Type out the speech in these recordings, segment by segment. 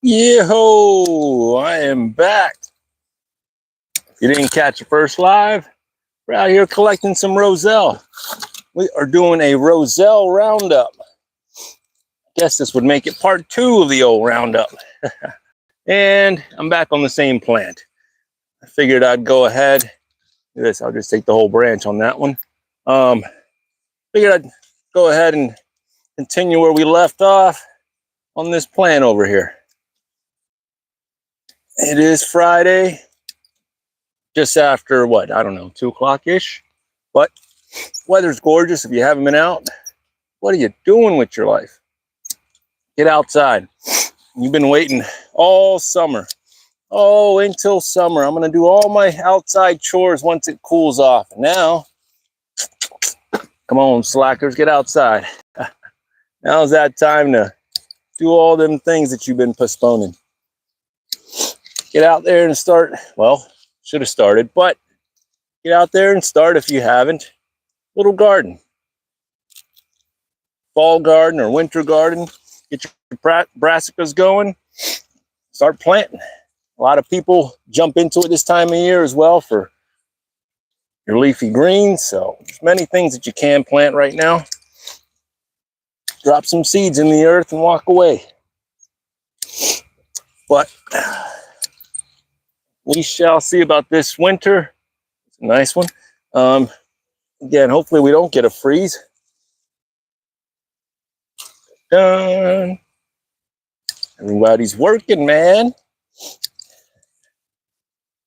Yo, I am back. If you didn't catch the first live, we're out here collecting some roselle. We are doing a roselle roundup. Guess this would make it part 2 of the old roundup. And I'm back on the same plant. I figured I'd go ahead. Do this. I'll just take the whole branch on that one. Figured I'd go ahead and continue where we left off on this plant over here. It is Friday, just after what, I don't know, 2 o'clock-ish. But weather's gorgeous. If you haven't been out, what are you doing with your life? Get outside. You've been waiting all summer. Oh, until summer. I'm going to do all my outside chores once it cools off. Now, come on, slackers, get outside. Now's that time to do all them things that you've been postponing. Get out there and start. Well, should have started, but get out there and start if you haven't. Little garden. Fall garden or winter garden. Get your brassicas going. Start planting. A lot of people jump into it this time of year as well for your leafy greens. So there's many things that you can plant right now. Drop some seeds in the earth and walk away. But we shall see about this winter. It's a nice one. Again, hopefully we don't get a freeze. Done. Everybody's working, man. Which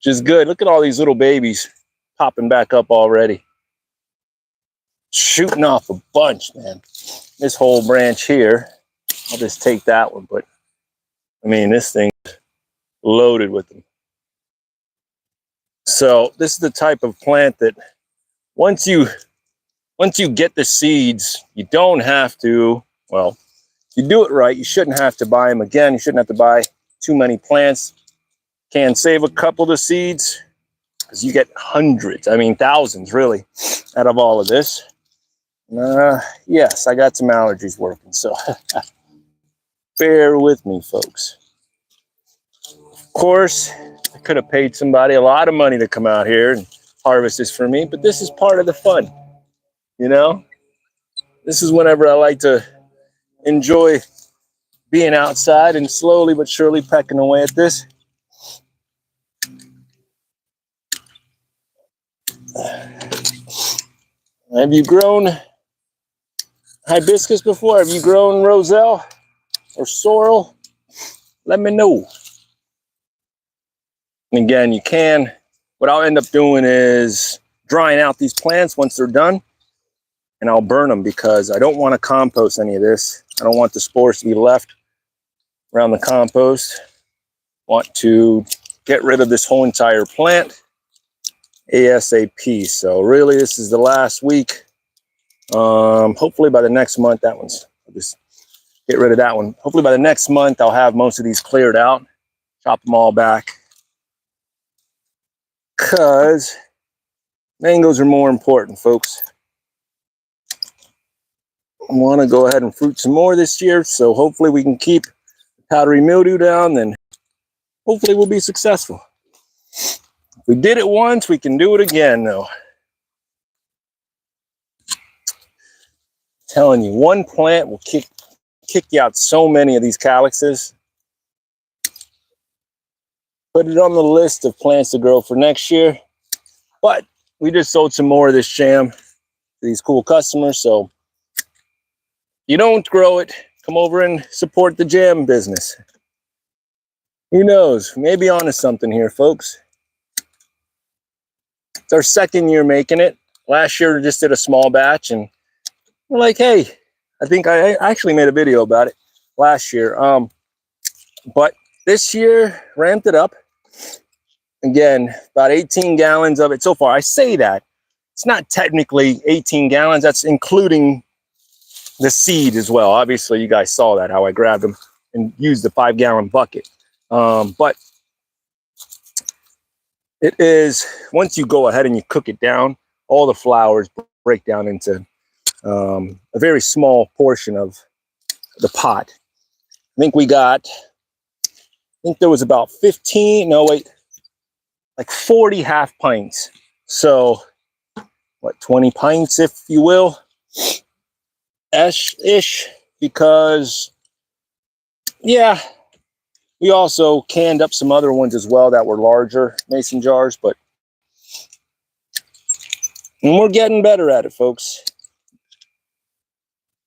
is good. Look at all these little babies popping back up already. Shooting off a bunch, man. This whole branch here, I'll just take that one, but I mean, this thing's loaded with them. So this is the type of plant that once you get the seeds, you don't have to, well, if you do it right, you shouldn't have to buy them again. You shouldn't have to buy too many plants. Can save a couple of seeds because you get hundreds, I mean thousands really, out of all of this. Yes, I got some allergies working, so bear with me, folks. Of course, I could have paid somebody a lot of money to come out here and harvest this for me, but this is part of the fun, you know? This is whenever I like to enjoy being outside and slowly but surely pecking away at this. Have you grown hibiscus before? Have you grown roselle or sorrel? Let me know. And again, you can, what I'll end up doing is drying out these plants once they're done, and I'll burn them because I don't want to compost any of this. I don't want the spores to be left around the compost. Want to get rid of this whole entire plant ASAP. So really, this is the last week. Hopefully by the next month, I'll just get rid of that one. Hopefully by the next month, I'll have most of these cleared out, chop them all back. Because mangoes are more important, folks. I want to go ahead and fruit some more this year, so hopefully we can keep powdery mildew down, then hopefully we'll be successful. If we did it once, we can do it again, though. I'm telling you, one plant will kick you out so many of these calyxes. Put it on the list of plants to grow for next year. But we just sold some more of this jam to these cool customers. So if you don't grow it, come over and support the jam business. Who knows? Maybe onto something here, folks. It's our second year making it. Last year, we just did a small batch. And we're like, hey, I think I actually made a video about it last year. But this year, ramped it up. Again, about 18 gallons of it so far. I say that. It's not technically 18 gallons. That's including the seed as well. Obviously, you guys saw that, how I grabbed them and used the 5-gallon bucket. But it is, once you go ahead and you cook it down, all the flowers break down into a very small portion of the pot. I think we got think there was about 15, no wait, like 40 half pints. So what, 20 pints, if you will, ish, because yeah, we also canned up some other ones as well that were larger mason jars, but and we're getting better at it, folks.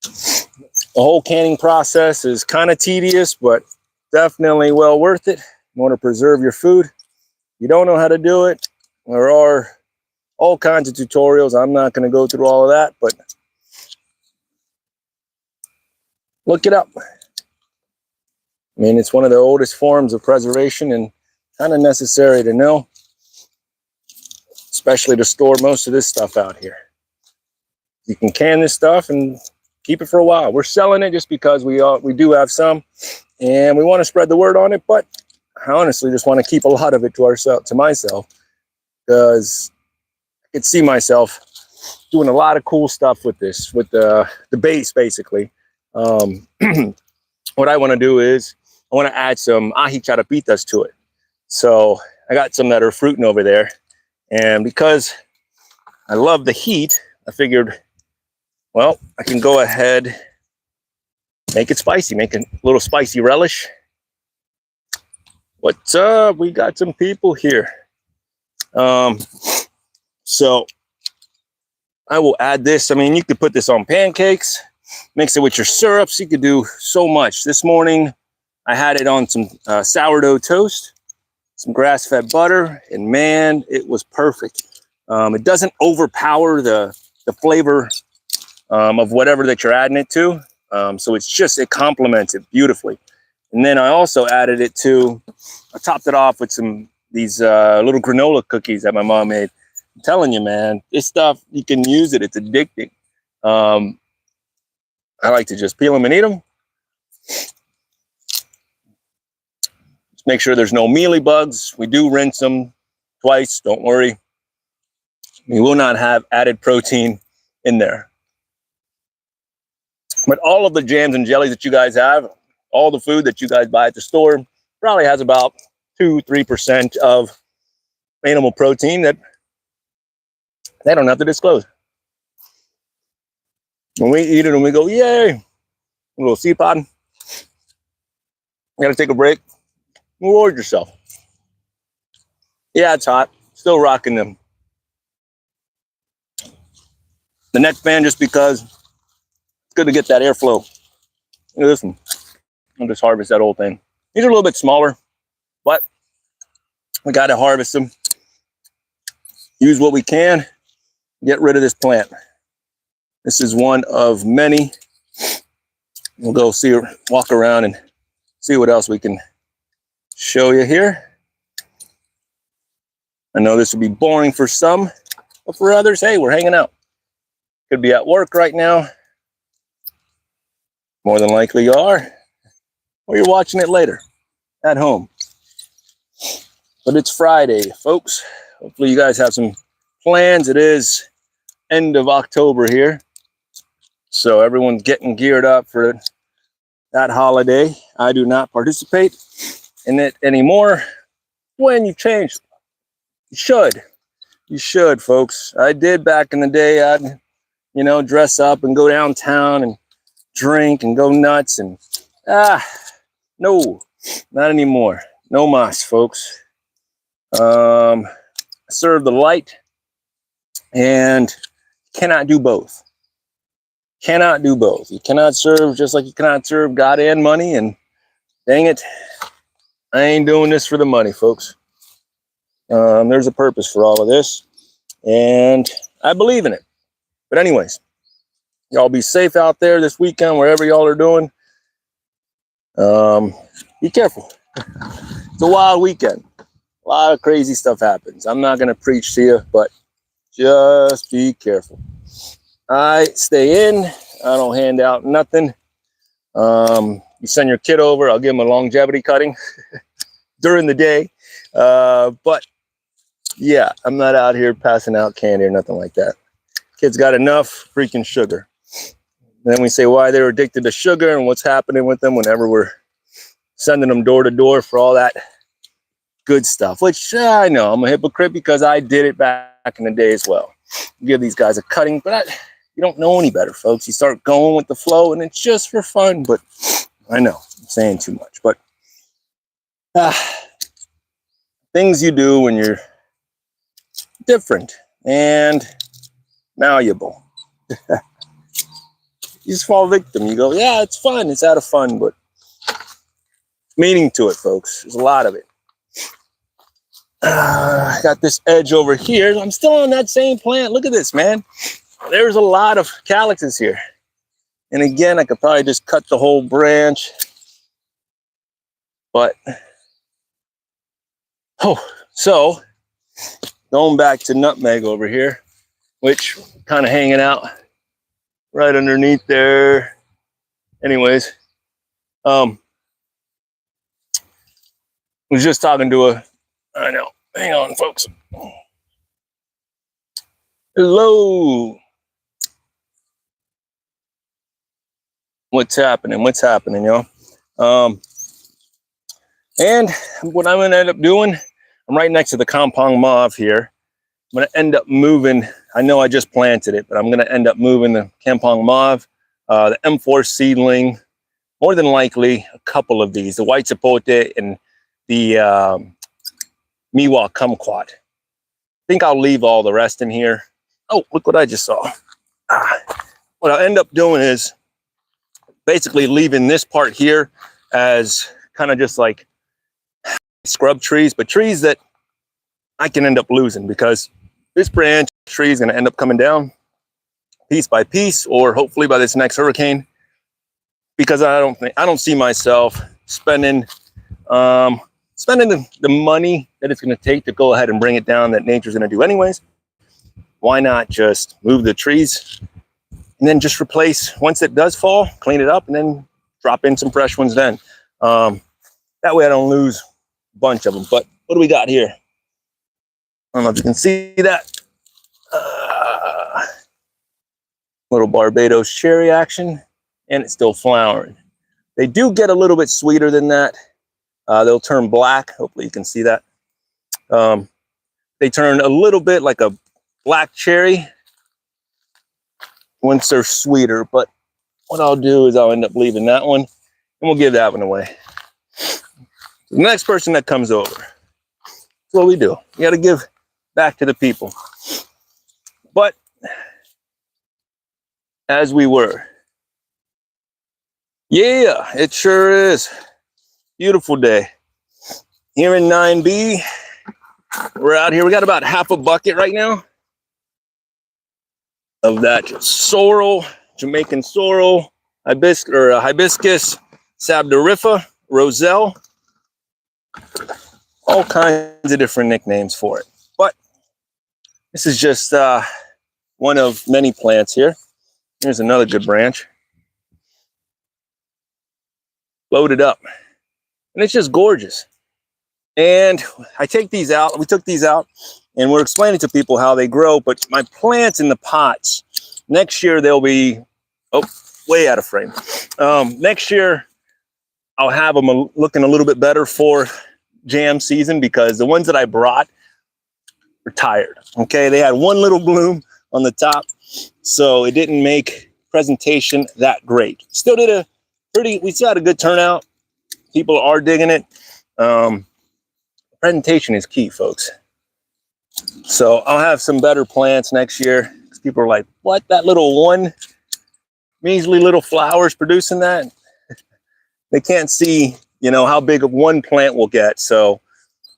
The whole canning process is kind of tedious, but definitely well worth it. You want to preserve your food. You don't know how to do it. There are all kinds of tutorials. I'm not going to go through all of that, but look it up. I mean, it's one of the oldest forms of preservation and kind of necessary to know, especially to store most of this stuff out here. You can can this stuff and keep it for a while. We're selling it just because we do have some, and we want to spread the word on it. But I honestly just want to keep a lot of it to myself, because I could see myself doing a lot of cool stuff with this, with the base, basically. What I want to do is I want to add some ají charapitas to it. So I got some that are fruiting over there, and because I love the heat, I figured, well, I can go ahead, make it spicy, make a little spicy relish. What's up? We got some people here. So I will add this. I mean, you could put this on pancakes, mix it with your syrups. You could do so much. This morning, I had it on some sourdough toast, some grass-fed butter, and man, it was perfect. It doesn't overpower the flavor of whatever that you're adding it to. So it complements it beautifully. And then I also added it to, I topped it off with these little granola cookies that my mom made. I'm telling you, man, this stuff, you can use it. It's addicting. I like to just peel them and eat them. Just make sure there's no mealy bugs. We do rinse them twice. Don't worry. We will not have added protein in there. But all of the jams and jellies that you guys have, all the food that you guys buy at the store, probably has about 2-3% of animal protein that they don't have to disclose. When we eat it and we go, yay, a little sea pod, you gotta take a break, reward yourself. Yeah, it's hot, still rocking them. The neck fan, just because it's good to get that airflow. Look at this one. I'll just harvest that whole thing. These are a little bit smaller, but we got to harvest them. Use what we can. Get rid of this plant. This is one of many. We'll go walk around and see what else we can show you here. I know this will be boring for some, but for others, hey, we're hanging out. Could be at work right now. More than likely you are. Or you're watching it later at home. But it's Friday, folks. Hopefully you guys have some plans. It is end of October here, so everyone's getting geared up for that holiday. I do not participate in it anymore. When you change, you should, folks. I did back in the day. I'd, dress up and go downtown and drink and go nuts, and no, not anymore. No mas, folks. I serve the light, and cannot do both. Cannot do both. You cannot serve, just like you cannot serve God and money. And dang it, I ain't doing this for the money, folks. There's a purpose for all of this, and I believe in it. But anyways, y'all be safe out there this weekend, wherever y'all are doing. Be careful. It's a wild weekend. A lot of crazy stuff happens. I'm not going to preach to you, but just be careful. I stay in. I don't hand out nothing. You send your kid over, I'll give him a longevity cutting during the day. But yeah, I'm not out here passing out candy or nothing like that. Kids got enough freaking sugar. Then we say why they're addicted to sugar and what's happening with them whenever we're sending them door to door for all that good stuff, which I know I'm a hypocrite because I did it back in the day as well. Give these guys a cutting, but you don't know any better, folks. You start going with the flow and it's just for fun, but I know I'm saying too much, but things you do when you're different and malleable. You just fall victim. You go, yeah, it's fun. It's out of fun, but meaning to it, folks. There's a lot of it. I got this edge over here. I'm still on that same plant. Look at this, man. There's a lot of calyxes here. And again, I could probably just cut the whole branch. But, so going back to nutmeg over here, which kind of hanging out right underneath there. Anyways, was just talking to I know, hang on, folks. Hello. What's happening? What's happening, y'all? And what I'm going to end up doing, I'm right next to the compound mauve here. I'm going to end up moving. I know I just planted it, but I'm going to end up moving the compound mauve, the M4 seedling, more than likely a couple of these, the white zapote and the Miwa kumquat. I think I'll leave all the rest in here. Oh, look what I just saw. What I'll end up doing is basically leaving this part here as kind of just like scrub trees, but trees that I can end up losing because this branch tree is going to end up coming down piece by piece, or hopefully by this next hurricane, because I don't see myself spending the money that it's going to take to go ahead and bring it down that nature's going to do anyways. Why not just move the trees and then just replace, once it does fall, clean it up and then drop in some fresh ones then. That way I don't lose a bunch of them. But what do we got here? I don't know if you can see that. Little Barbados cherry action, and it's still flowering. They do get a little bit sweeter than that. They'll turn black. Hopefully you can see that. They turn a little bit like a black cherry once they're sweeter, but what I'll do is I'll end up leaving that one and we'll give that one away. The next person that comes over, that's what we do. You got to give back to the people. But as we were, yeah, it sure is. Beautiful day here in 9B. We're out here. We got about half a bucket right now of that sorrel, Jamaican sorrel, hibiscus, sabdorifa, roselle, all kinds of different nicknames for it. But this is just one of many plants here. Here's another good branch. Loaded up. And it's just gorgeous. And I take these out. We took these out and we're explaining to people how they grow. But my plants in the pots, next year they'll be, oh, way out of frame. Next year I'll have them looking a little bit better for jam season, because the ones that I brought are tired. Okay, they had one little bloom on the top, so it didn't make presentation that great. Still did we still had a good turnout. People are digging it. Presentation is key, folks. So I'll have some better plants next year, because people are like, what, that little one measly little flowers producing that? They can't see, you know, how big of one plant will get. So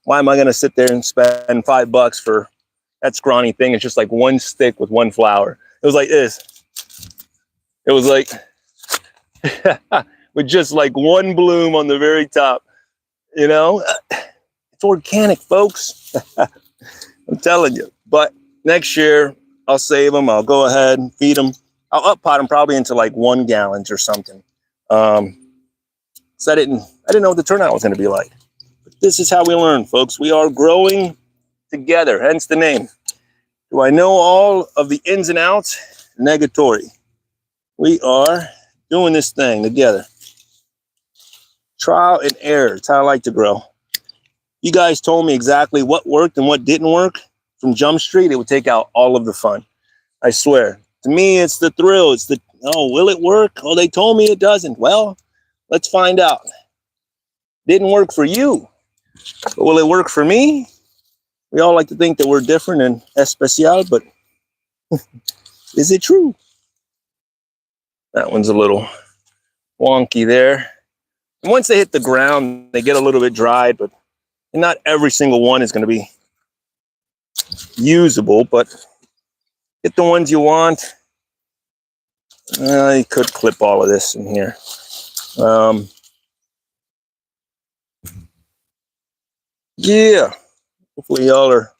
why am I going to sit there and spend $5 for that scrawny thing? It's just like one stick with one flower. It was like this. It was like with just like one bloom on the very top, you know. It's organic, folks. I'm telling you. But next year I'll save them. I'll go ahead and feed them. I'll up pot them probably into like 1 gallon or something. So I didn't know what the turnout was going to be like. But this is how we learn, folks. We are growing together, hence the name. Do I know all of the ins and outs? Negatory. We are doing this thing together. Trial and error. It's how I like to grow. You guys told me exactly what worked and what didn't work from Jump Street. It would take out all of the fun. I swear. To me, it's the thrill. It's the, oh, will it work? Oh, they told me it doesn't. Well, let's find out. Didn't work for you. But will it work for me? We all like to think that we're different and especial, but is it true? That one's a little wonky there. And once they hit the ground, they get a little bit dried, but not every single one is going to be usable, but get the ones you want. You could clip all of this in here. Yeah. Hopefully y'all are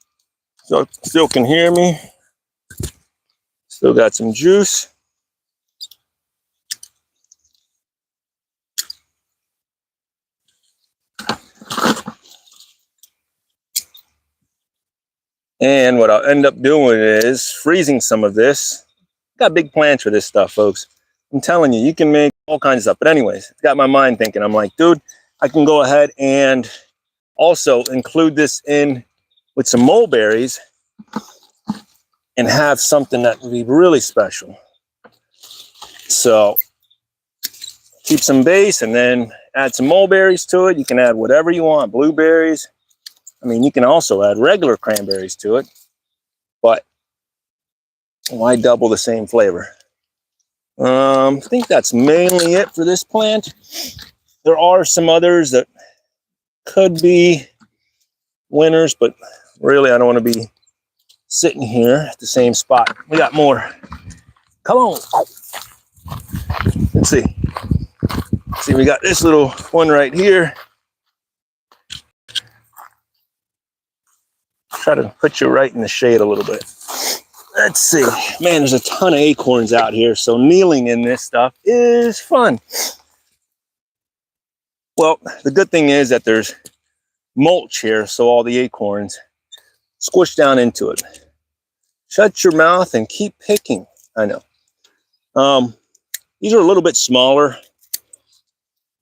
still can hear me. Still got some juice. And what I'll end up doing is freezing some of this. Got big plans for this stuff, folks. I'm telling you, you can make all kinds of stuff. But anyways, it's got my mind thinking. I'm like, dude, I can go ahead and also include this in with some mulberries and have something that would be really special. So keep some base and then add some mulberries to it. You can add whatever you want, blueberries. I mean, you can also add regular cranberries to it, but why double the same flavor? I think that's mainly it for this plant. There are some others that could be winners, but really I don't want to be sitting here at the same spot. We got more. Come on. Let's see. See, we got this little one right here. Try to put you right in the shade a little bit. Let's see. Man, there's a ton of acorns out here, so kneeling in this stuff is fun. Well, the good thing is that there's mulch here, so all the acorns squish down into it. Shut your mouth and keep picking. I know. These are a little bit smaller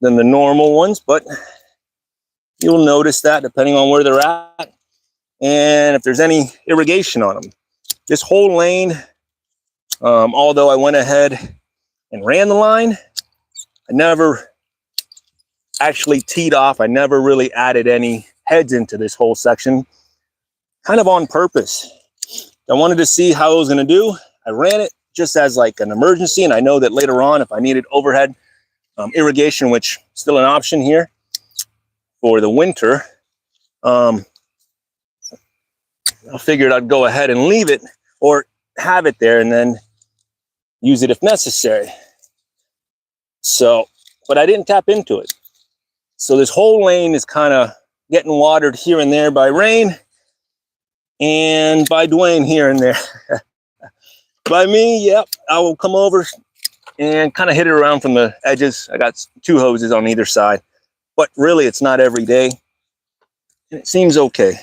than the normal ones, but you'll notice that depending on where they're at and if there's any irrigation on them. This whole lane, although I went ahead and ran the line, I never actually teed off. I never really added any heads into this whole section, kind of on purpose. I wanted to see how it was going to do. I ran it just as like an emergency, and I know that later on, if I needed overhead irrigation, which is still an option here for the winter, I figured I'd go ahead and leave it or have it there and then use it if necessary. So, but I didn't tap into it. So this whole lane is kind of getting watered here and there by rain and by Dwayne here and there. By me, yep, I will come over and kind of hit it around from the edges. I got 2 hoses on either side, but really it's not every day. And it seems okay.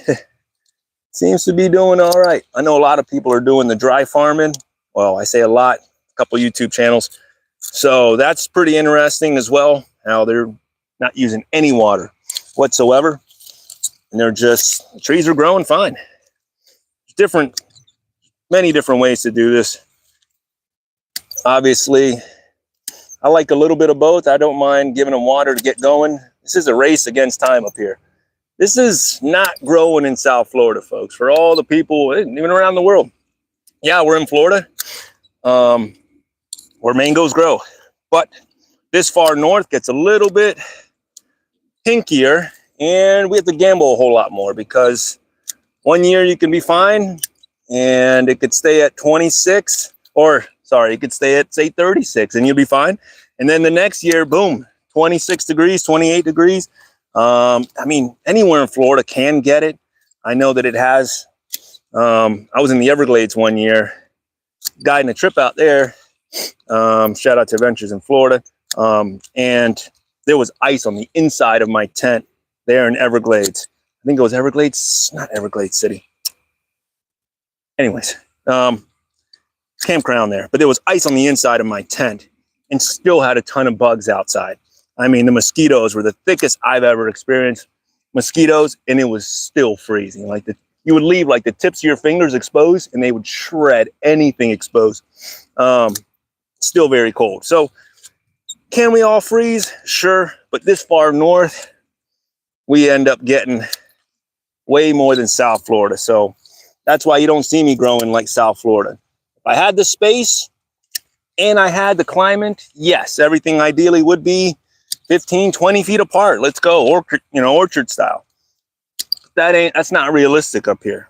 Seems to be doing all right. I know a lot of people are doing the dry farming. Well, I say a lot, a couple YouTube channels. So that's pretty interesting as well, how they're not using any water whatsoever. And they're just, the trees are growing fine. Different, many different ways to do this. Obviously, I like a little bit of both. I don't mind giving them water to get going. This is a race against time up here. This is not growing in South Florida, folks. For all the people, even around the world. Yeah, we're in Florida, where mangoes grow. But this far north gets a little bit pinkier, and we have to gamble a whole lot more because one year you can be fine, and it could stay at 26, or sorry, it could stay at, say, 36, and you'll be fine. And then the next year, boom, 26 degrees, 28 degrees. I mean, anywhere in Florida can get it. I know that it has. I was in the Everglades one year, guiding a trip out there. Shout out to Adventures in Florida. And there was ice on the inside of my tent there in Everglades. I think it was Everglades, not Everglades City. Anyways, campground there. But there was ice on the inside of my tent and still had a ton of bugs outside. I mean, the mosquitoes were the thickest I've ever experienced mosquitoes, and it was still freezing. Like you would leave like the tips of your fingers exposed, and they would shred anything exposed. Still very cold. So can we all freeze? Sure. But this far north, we end up getting way more than South Florida. So that's why you don't see me growing like South Florida. If I had the space and I had the climate, yes, everything ideally would be 15, 20 feet apart. Let's go, orchard, orchard style. That's not realistic up here.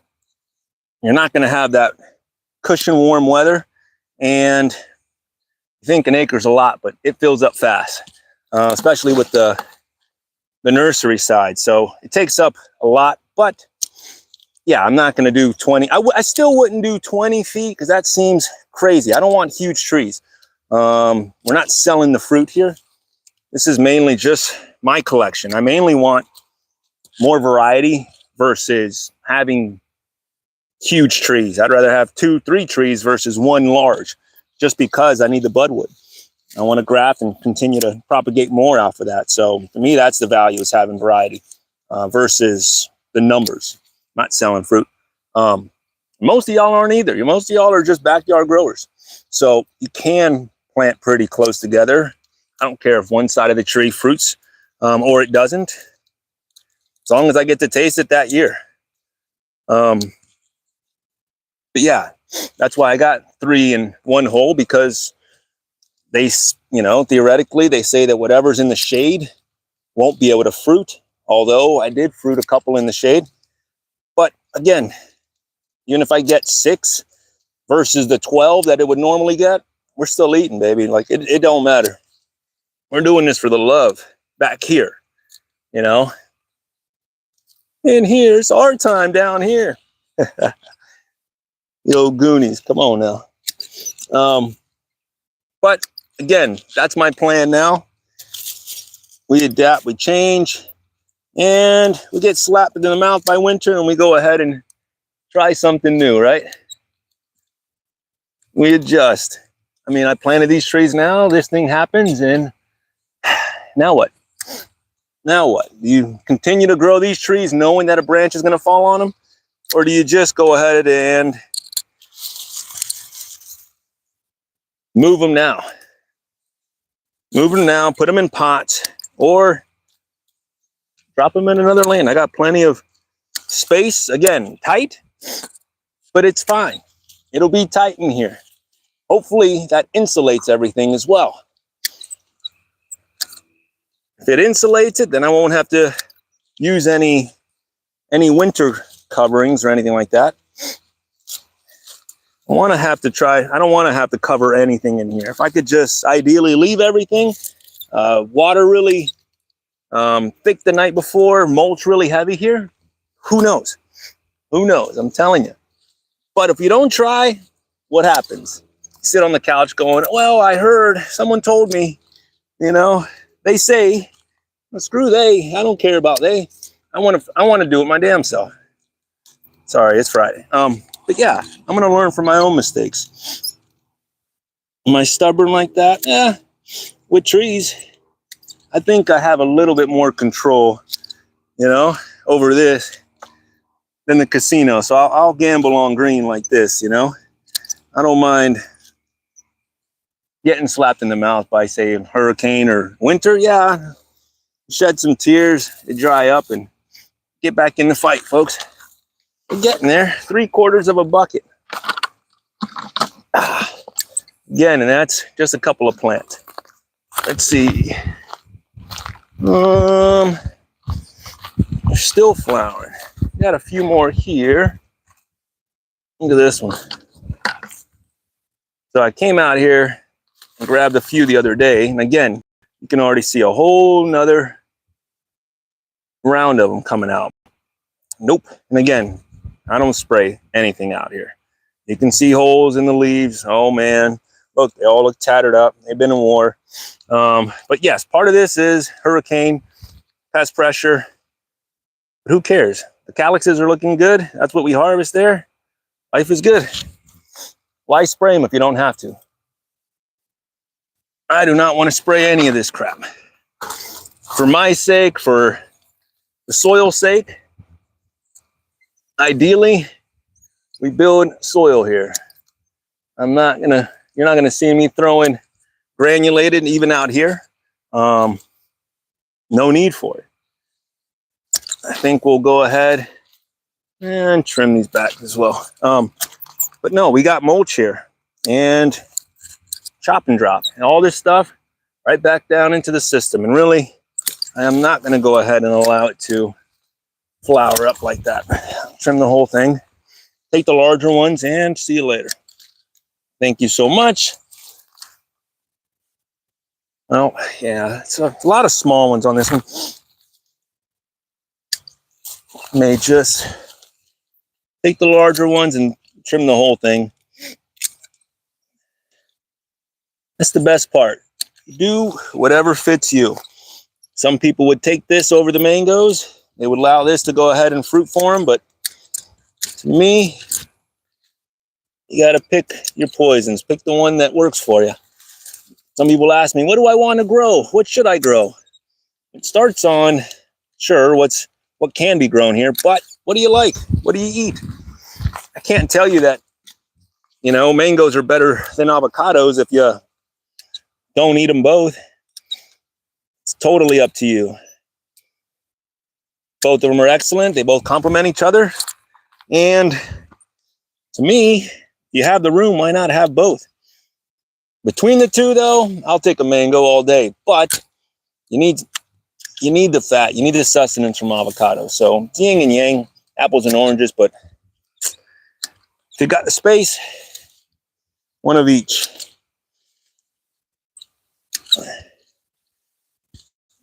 You're not going to have that cushion warm weather, and you think an acre's a lot, but it fills up fast, especially with the nursery side. So it takes up a lot, but yeah, I'm not going to do 20. I still wouldn't do 20 feet because that seems crazy. I don't want huge trees. We're not selling the fruit here. This is mainly just my collection. I mainly want more variety versus having huge trees. I'd rather have 2, 3 trees versus one large, just because I need the budwood. I want to graft and continue to propagate more off of that. So to me, that's the value, is having variety versus the numbers. I'm not selling fruit. Most of y'all aren't either. Most of y'all are just backyard growers. So you can plant pretty close together. I don't care if one side of the tree fruits or it doesn't, as long as I get to taste it that year. But yeah, that's why I got 3 in one hole, because they, theoretically, they say that whatever's in the shade won't be able to fruit, although I did fruit a couple in the shade. But again, even if I get 6 versus the 12 that it would normally get, we're still eating, baby. Like it don't matter. We're doing this for the love back here, And here's our time down here. The old Goonies, come on now. But again, that's my plan now. We adapt, we change, and we get slapped in the mouth by winter, and we go ahead and try something new, right? We adjust. I mean, I planted these trees now, this thing happens, and now what? Now what? Do you continue to grow these trees knowing that a branch is going to fall on them? Or do you just go ahead and move them now? Move them now, put them in pots, or drop them in another land. I got plenty of space. Again, tight, but it's fine. It'll be tight in here. Hopefully that insulates everything as well. If it insulates it, then I won't have to use any winter coverings or anything like that. I don't want to have to cover anything in here. If I could just ideally leave everything, water really thick the night before, mulch really heavy here, who knows? Who knows? I'm telling you. But if you don't try, what happens? You sit on the couch going, well, I heard, someone told me, they say, well, screw they, I don't care about they. I want to do it my damn self. Sorry, it's Friday. But yeah, I'm going to learn from my own mistakes. Am I stubborn like that? Yeah. With trees, I think I have a little bit more control, over this than the casino. So I'll gamble on green like this, I don't mind getting slapped in the mouth by, say, a hurricane or winter. Yeah, shed some tears, dry up, and get back in the fight, folks. We're getting there. 3/4 of a bucket. Again, and that's just a couple of plants. Let's see. They're still flowering. Got a few more here. Look at this one. So I came out here and grabbed a few the other day, and again, you can already see a whole nother round of them coming out. Nope. And again, I don't spray anything out here. You can see holes in the leaves. Oh man, look, they all look tattered up. They've been in war. But yes, part of this is hurricane, pest pressure. But who cares? The calyxes are looking good. That's what we harvest there. Life is good. Why spray them if you don't have to? I do not want to spray any of this crap. for my sake, for the soil's sake, ideally, we build soil here. You're not gonna see me throwing granulated even out here. No need for it. I think we'll go ahead and trim these back as well. But no, we got mulch here and chop and drop and all this stuff right back down into the system. And really, I am not going to go ahead and allow it to flower up like that. Trim the whole thing, take the larger ones, and see you later. Thank you so much. Well, yeah, it's a lot of small ones on this one. May just take the larger ones and trim the whole thing. That's the best part. Do whatever fits you. Some people would take this over the mangoes. They would allow this to go ahead and fruit form, but to me, you got to pick your poisons. Pick the one that works for you. Some people ask me, what do I want to grow? What should I grow? It starts on, sure, what can be grown here, but what do you like? What do you eat? I can't tell you that, mangoes are better than avocados if you don't eat them both. It's totally up to you. Both of them are excellent. They both complement each other. And to me, you have the room, why not have both? Between the two, though, I'll take a mango all day. But you need the fat. You need the sustenance from avocado. So it's yin and yang, apples and oranges. But if you got the space, one of each.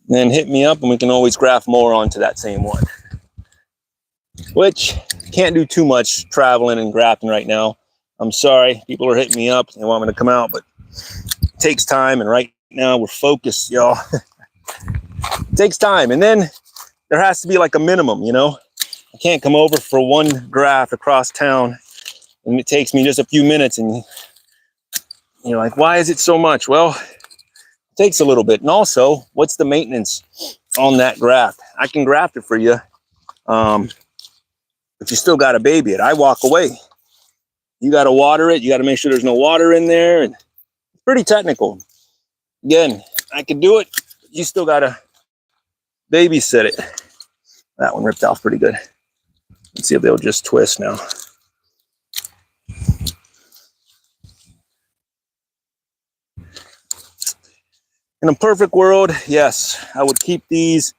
Then hit me up and we can always graft more onto that same one. Which, can't do too much traveling and grafting right now. I'm sorry, people are hitting me up. They want me to come out, but it takes time. And right now we're focused, y'all. It takes time. And then there has to be like a minimum, I can't come over for one graft across town and it takes me just a few minutes and you're like, why is it so much? Well, it takes a little bit. And also, what's the maintenance on that graft? I can graft it for you, but you still got to baby it. I walk away. You got to water it. You got to make sure there's no water in there. And it's pretty technical. Again, I can do it. But you still got to babysit it. That one ripped off pretty good. Let's see if they'll just twist now. In a perfect world, yes, I would keep these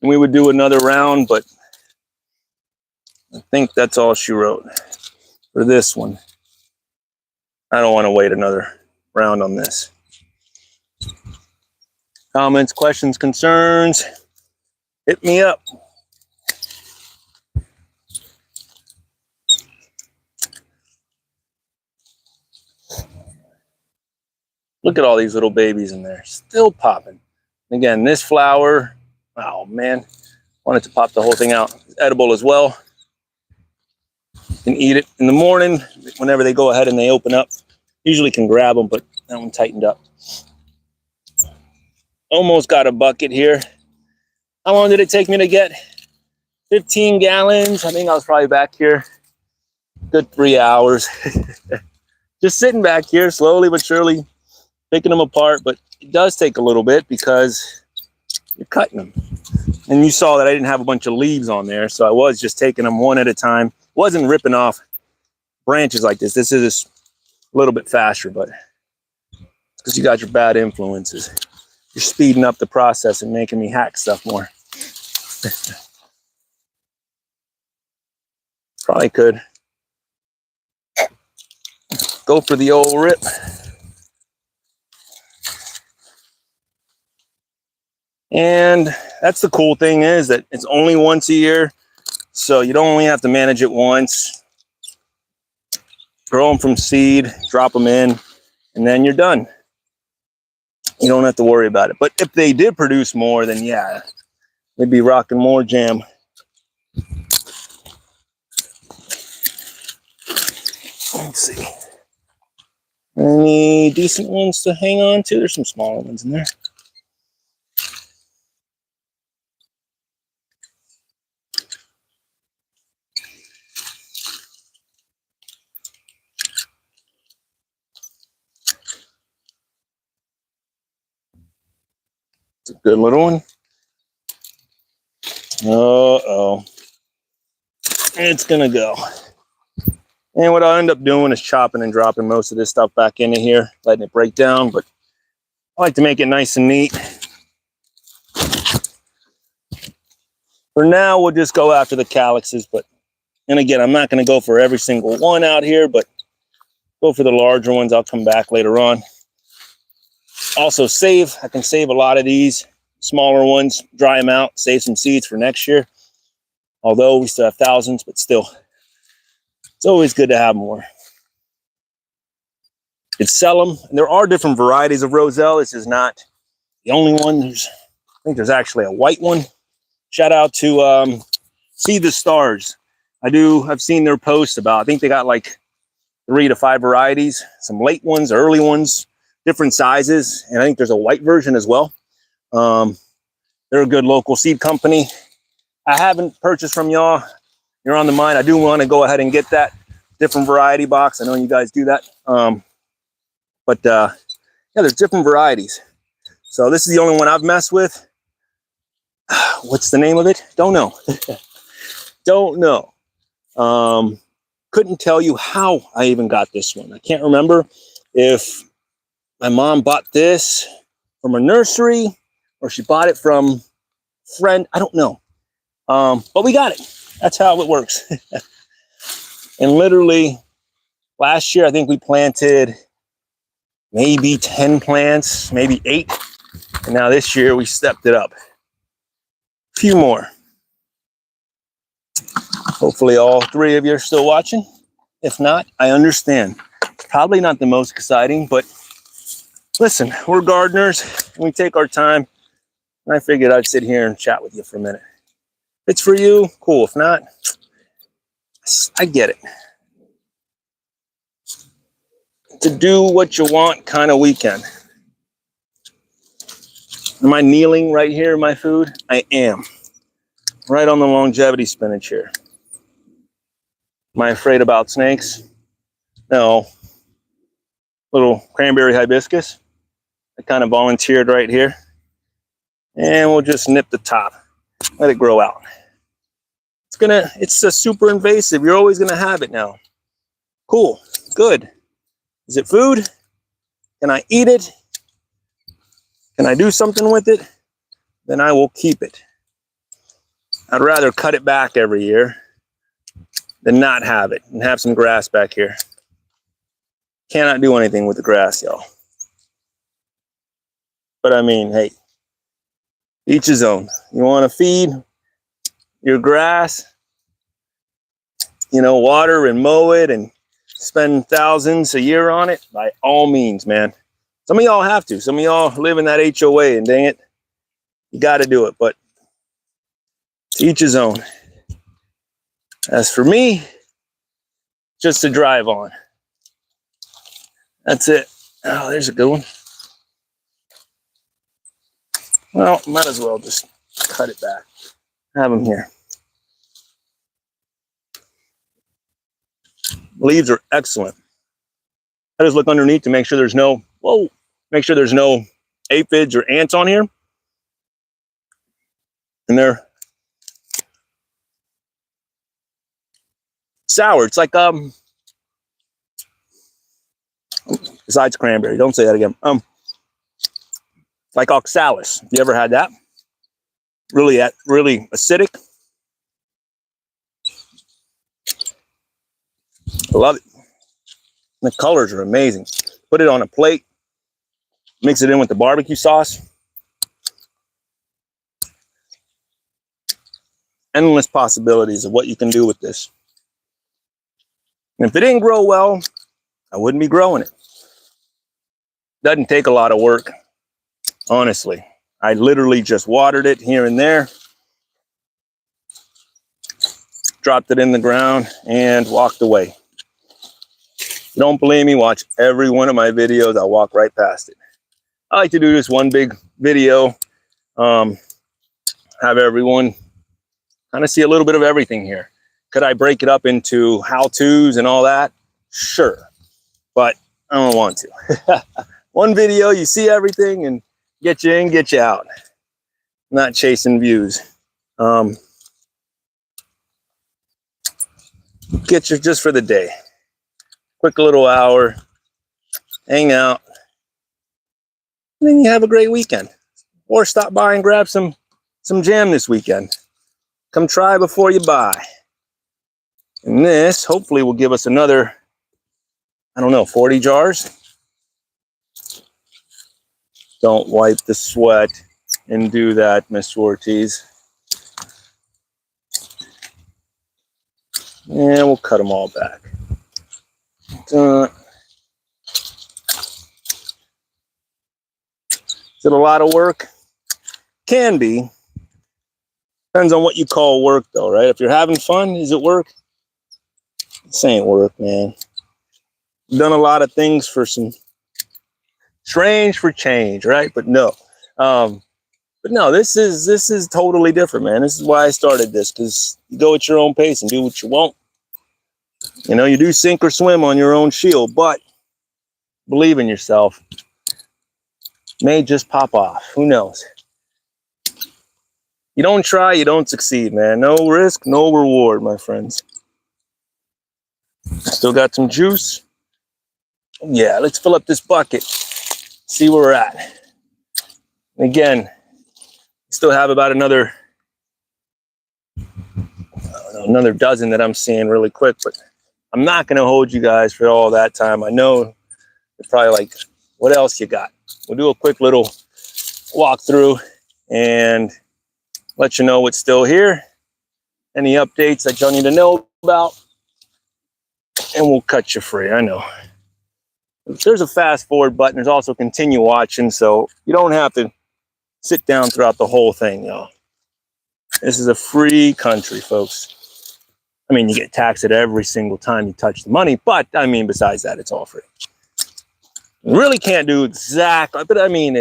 and we would do another round, but I think that's all she wrote for this one. I don't want to wait another round on this. Comments, questions, concerns, hit me up. Look at all these little babies in there, still popping. Again, this flower, oh man, wanted to pop the whole thing out. It's edible as well. You can eat it in the morning whenever they go ahead and they open up. Usually can grab them, but that one tightened up. Almost got a bucket here. How long did it take me to get? 15 gallons. I think I was probably back here good 3 hours. Just sitting back here slowly but surely, picking them apart, but it does take a little bit because you're cutting them. And you saw that I didn't have a bunch of leaves on there, so I was just taking them one at a time. Wasn't ripping off branches like this. This is a little bit faster, but it's because you got your bad influences. You're speeding up the process and making me hack stuff more. Probably could go for the old rip. And that's the cool thing is that it's only once a year. So you don't only have to manage it once. Grow them from seed, drop them in, and then you're done. You don't have to worry about it. But if they did produce more, then yeah, they'd be rocking more jam. Let's see. Any decent ones to hang on to? There's some smaller ones in there. It's a good little one. Uh-oh. It's gonna go. And what I'll end up doing is chopping and dropping most of this stuff back into here, letting it break down, but I like to make it nice and neat. For now, we'll just go after the calyxes, and again, I'm not gonna go for every single one out here, but go for the larger ones. I'll come back later on. Also I can save a lot of these smaller ones, dry them out, save some seeds for next year. Although we still have thousands, but still, it's always good to have more. It's sell them. And there are different varieties of roselle. This is not the only one. I think there's actually a white one. Shout out to See the Stars. I've seen their posts about, I think they got like 3 to 5 varieties, some late ones, early ones, different sizes. And I think there's a white version as well. They're a good local seed company. I haven't purchased from y'all. You're on the mind. I do want to go ahead and get that different variety box. I know you guys do that. Yeah, there's different varieties. So this is the only one I've messed with. What's the name of it? Don't know. Don't know. Couldn't tell you how I even got this one. I can't remember if my mom bought this from a nursery or she bought it from a friend. I don't know. But we got it. That's how it works. And literally last year, I think we planted maybe 10 plants, maybe 8. And now this year we stepped it up. A few more. Hopefully all 3 of you are still watching. If not, I understand. It's probably not the most exciting, but listen, we're gardeners and we take our time. And I figured I'd sit here and chat with you for a minute. If it's for you, cool. If not, I get it. To do what you want kind of weekend. Am I kneeling right here in my food? I am. Right on the longevity spinach here. Am I afraid about snakes? No. Little cranberry hibiscus. I kind of volunteered right here. And we'll just nip the top. Let it grow out. It's a super invasive. You're always gonna have it now. Cool, good. Is it food? Can I eat it? Can I do something with it? Then I will keep it. I'd rather cut it back every year than not have it and have some grass back here. Cannot do anything with the grass, y'all. But I mean, hey, each his own. You want to feed your grass, water and mow it and spend thousands a year on it, by all means, man. Some of y'all have to. Some of y'all live in that HOA, and dang it, you got to do it. But to each his own. As for me, just to drive on. That's it. Oh, there's a good one. Well, might as well just cut it back. Have them here. Leaves are excellent. I just look underneath to make sure there's no, aphids or ants on here. And they're sour. It's like, besides cranberry, don't say that again. Like oxalis. You ever had that? Really acidic. I love it. The colors are amazing. Put it on a plate. Mix it in with the barbecue sauce. Endless possibilities of what you can do with this. And if it didn't grow well, I wouldn't be growing it. Doesn't take a lot of work, honestly. I literally just watered it here and there. Dropped it in the ground and walked away. If you don't believe me, watch every one of my videos. I'll walk right past it. I like to do this one big video. Have everyone kind of see a little bit of everything here. Could I break it up into how-tos and all that? Sure. But I don't want to. One video, you see everything and get you in, get you out. not chasing views. Get you just for the day. Quick little hour, hang out, and then you have a great weekend. Or stop by and grab some jam this weekend. Come try before you buy. And this hopefully will give us another, I don't know, 40 jars. Don't wipe the sweat and do that, Miss Ortiz. And we'll cut them all back. Is it a lot of work? Can be. Depends on what you call work, though, right? If you're having fun, is it work? This ain't work, man. Done a lot of things for some strange for change, right? But no. But no, this is totally different, man. This is why I started this, because you go at your own pace and do what you want. You know, you do sink or swim on your own shield, but believe in yourself. May just pop off. Who knows? You don't try, you don't succeed, man. No risk, no reward, my friends. Still got some juice. Yeah, let's fill up this bucket. See where we're at. And again, still have about another dozen that I'm seeing really quick, but I'm not going to hold you guys for all that time. I know you're probably like, what else you got? We'll do a quick little walkthrough and let you know what's still here, any updates that y'all need to know about, and we'll cut you free. I know. There's a fast forward button. There's also continue watching, so you don't have to sit down throughout the whole thing, y'all. This is a free country, folks. I mean, you get taxed every single time you touch the money, but I mean, besides that, it's all free. You really can't do exactly, but I mean,